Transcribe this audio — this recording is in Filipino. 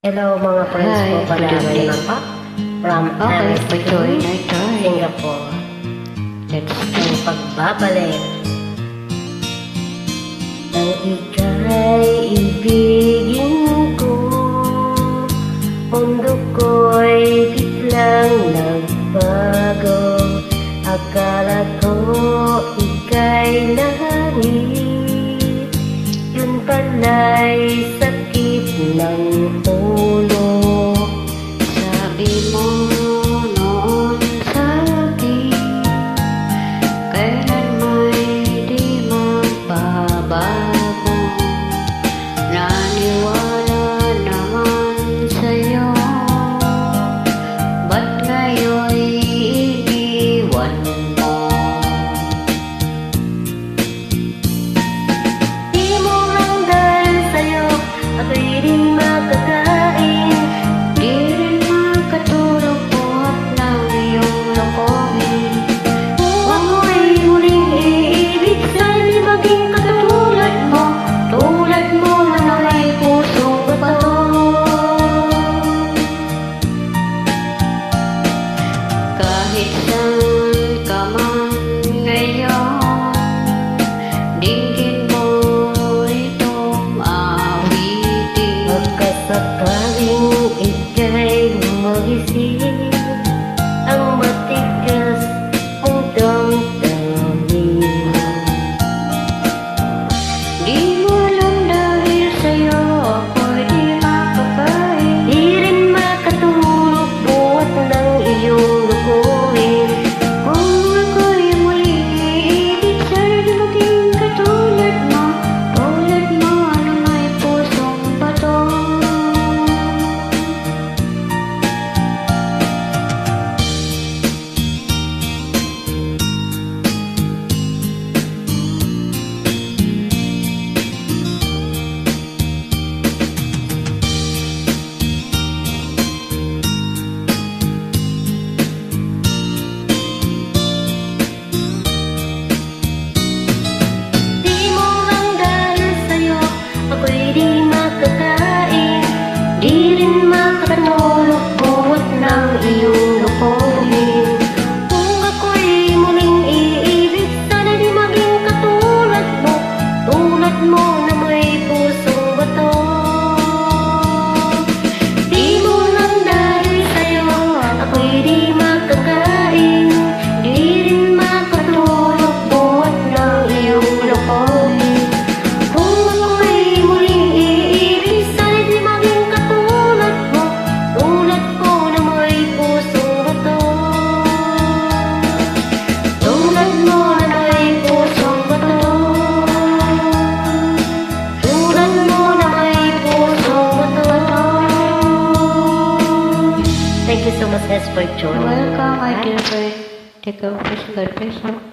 Hello mga friends ko pala naman po from Singapore. Let's go pagbabalik nang ika'y ibigin ko. Mundo ko'y biglang nagbago. Akala ko ika'y langit, yun pala'y sakit ng ulo. Sabi mo noon sa akin, kailan may di magbabago. Naniwala naman sa'yo, ba't ngayon iniwan mo? Di mo lang dahil sa'yo ako'y di makakain, Di rin makatulog buhat ng iyong lokohin. kung ako'y muling iibig sana'y di maging katulad mo. Tulad mo na may pusong bato. Kahit saan ka man ngayon, dinggin mo itong awitin. Pagkasakaling ika'y magising, ang matigas mong damdamin. Di mo alam dahil sa'yo ako'y di makakain. Di rin makatulog buhat ng iyong lukuhin. Kung ako'y muling iibig, sana'y di maging katulad mo. Tulad mo na may pusong bato. Di mo lang dahil sa'yo ako'y di makakain. Di rin makatulog buhat ng iyong lukuhin. Kung ako'y muling iibig, sana'y di maging katulad mo. Tulad mo na may pusong bato. Di mo lang dahil sa'yo ako'y di makakain. Di rin makatulog buhat ng iyong lukuhin. Kung ako'y muling iibig, sana'y di maging katulad mo. Tulad ko na may pusong bato. Tulad mo na may pusong bato. Tulad mo na may pusong bato. Thank you so much, guys, for joining. Welcome, my dear friend. Take a fish, God bless you.